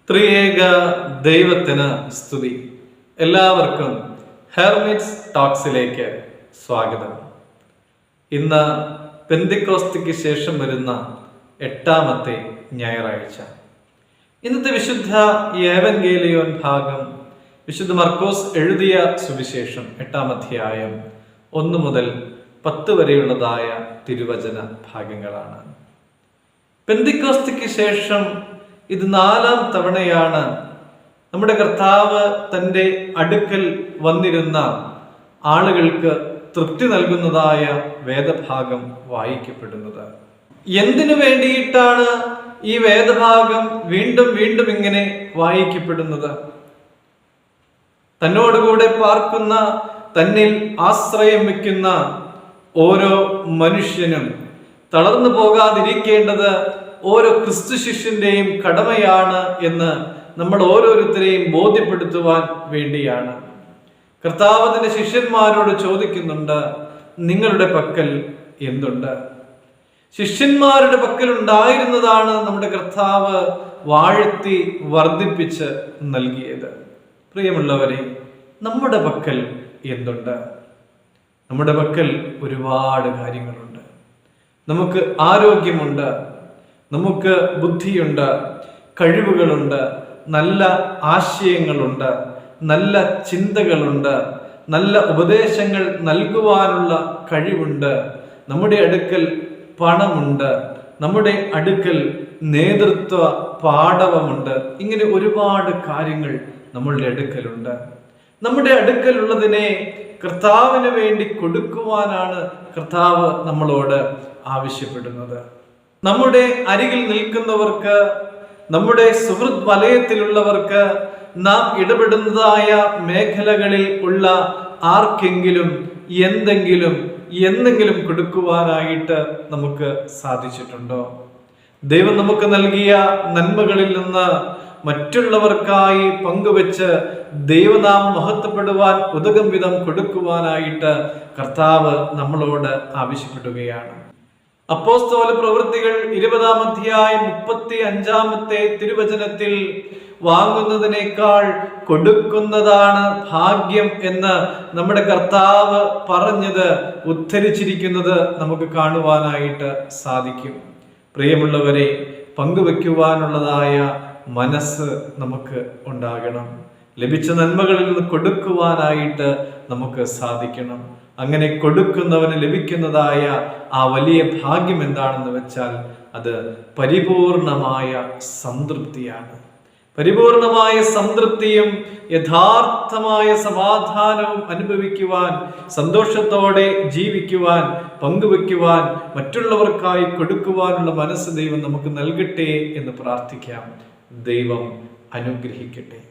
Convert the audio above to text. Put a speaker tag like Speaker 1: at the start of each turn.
Speaker 1: ത്രിയേക ദൈവത്തിന് സ്തുതി. എല്ലാവർക്കും ഹെർമിറ്റ്സ് ടോക്സിലേക്ക് സ്വാഗതം. ഇന്ന് പെന്തിക്കോസ്തിക്ക് ശേഷം വരുന്ന 8ാമത്തെ ഞായറാഴ്ച. ഇന്നത്തെ വിശുദ്ധ ഏവൻഗേലിയോൻ ഭാഗം വിശുദ്ധ മർക്കോസ് എഴുതിയ സുവിശേഷം 8ാം അധ്യായം 1 മുതൽ 10 വരെയുള്ളതായ തിരുവചന ഭാഗങ്ങളാണ്. പെന്തിക്കോസ്തിക്ക് ശേഷം ഇത് 4ാം തവണയാണ് നമ്മുടെ കർത്താവ് തൻ്റെ അടുക്കൽ വന്നിരുന്ന ആളുകൾക്ക് തൃപ്തി നൽകുന്നതായ വേദഭാഗം വായിക്കപ്പെടുന്നത്. എന്തിനു വേണ്ടിയിട്ടാണ് ഈ വേദഭാഗം വീണ്ടും വീണ്ടും ഇങ്ങനെ വായിക്കപ്പെടുന്നത്? തന്നോടുകൂടെ പാർക്കുന്ന, തന്നിൽ ആശ്രയം വയ്ക്കുന്ന ഓരോ മനുഷ്യനും തളർന്നു പോകാതിരിക്കേണ്ടത് ഓരോ ക്രിസ്തു ശിഷ്യന്റെയും കടമയാണ് എന്ന് നമ്മൾ ഓരോരുത്തരെയും ബോധ്യപ്പെടുത്തുവാൻ വേണ്ടിയാണ്. കർത്താവ് തന്റെ ശിഷ്യന്മാരോട് ചോദിക്കുന്നുണ്ട്, നിങ്ങളുടെ പക്കൽ എന്തുണ്ട്? ശിഷ്യന്മാരുടെ പക്കൽ ഉണ്ടായിരുന്നതാണ് നമ്മുടെ കർത്താവ് വാഴ്ത്തി വർദ്ധിപ്പിച്ച് നൽകിയത്. പ്രിയമുള്ളവരെ, നമ്മുടെ പക്കൽ എന്തുണ്ട്? നമ്മുടെ പക്കൽ ഒരുപാട് കാര്യങ്ങളുണ്ട്. നമുക്ക് ആരോഗ്യമുണ്ട്, നമുക്ക് ബുദ്ധിയുണ്ട്, കഴിവുകളുണ്ട്, നല്ല ആശയങ്ങളുണ്ട്, നല്ല ചിന്തകളുണ്ട്, നല്ല ഉപദേശങ്ങൾ നൽകുവാനുള്ള കഴിവുണ്ട്. നമ്മുടെ അടുക്കൽ പണമുണ്ട്, നമ്മുടെ അടുക്കൽ നേതൃത്വ പാടവമുണ്ട്. ഇങ്ങനെ ഒരുപാട് കാര്യങ്ങൾ നമ്മളുടെ അടുക്കലുണ്ട്. നമ്മുടെ അടുക്കലുള്ളതിനെ കർത്താവിന് വേണ്ടി കൊടുക്കുവാനാണ് കർത്താവ് നമ്മളോട് ആവശ്യപ്പെടുന്നത്. നമ്മുടെ അരികിൽ നിൽക്കുന്നവർക്ക്, നമ്മുടെ സുഹൃത്ത് വലയത്തിലുള്ളവർക്ക്, നാം ഇടപെടുന്നതായ മേഖലകളിൽ ഉള്ള ആർക്കെങ്കിലും എന്തെങ്കിലും കൊടുക്കുവാനായിട്ട് നമുക്ക് സാധിച്ചിട്ടുണ്ടോ? ദൈവം നമുക്ക് നൽകിയ നന്മകളിൽ നിന്ന് മറ്റുള്ളവർക്കായി പങ്കുവെച്ച് ദൈവനാമം മഹത്വപ്പെടുവാൻ ഉതകം വിധം കൊടുക്കുവാനായിട്ട് കർത്താവ് നമ്മളോട് ആവശ്യപ്പെടുകയാണ്. അപ്പോസ്തല പ്രവൃത്തികൾ 20ാം അധ്യായം 35ാമത്തെ തിരുവചനത്തിൽ വാങ്ങുന്നതിനേക്കാൾ കൊടുക്കുന്നതാണ് ഭാഗ്യം എന്ന് നമ്മുടെ കർത്താവ് പറഞ്ഞത് ഉദ്ധരിച്ചിരിക്കുന്നത് നമുക്ക് കാണുവാനായിട്ട് സാധിക്കും. പ്രിയമുള്ളവരെ, പങ്കുവെക്കുവാനുള്ളതായ മനസ്സ് നമുക്ക് ഉണ്ടാകണം. ലഭിച്ച നന്മകളിൽ നിന്ന് കൊടുക്കുവാനായിട്ട് നമുക്ക് സാധിക്കണം. അങ്ങനെ കൊടുക്കുന്നവന് ലഭിക്കുന്നതായ ആ വലിയ ഭാഗ്യം എന്താണെന്ന് വെച്ചാൽ അത് പരിപൂർണമായ സംതൃപ്തിയാണ്. പരിപൂർണമായ സംതൃപ്തിയും യഥാർത്ഥമായ സമാധാനവും അനുഭവിക്കുവാൻ, സന്തോഷത്തോടെ ജീവിക്കുവാൻ, പങ്കുവെക്കുവാൻ, മറ്റുള്ളവർക്കായി കൊടുക്കുവാനുള്ള മനസ്സ് ദൈവം നമുക്ക് നൽകട്ടെ എന്ന് പ്രാർത്ഥിക്കാം. ദൈവം അനുഗ്രഹിക്കട്ടെ.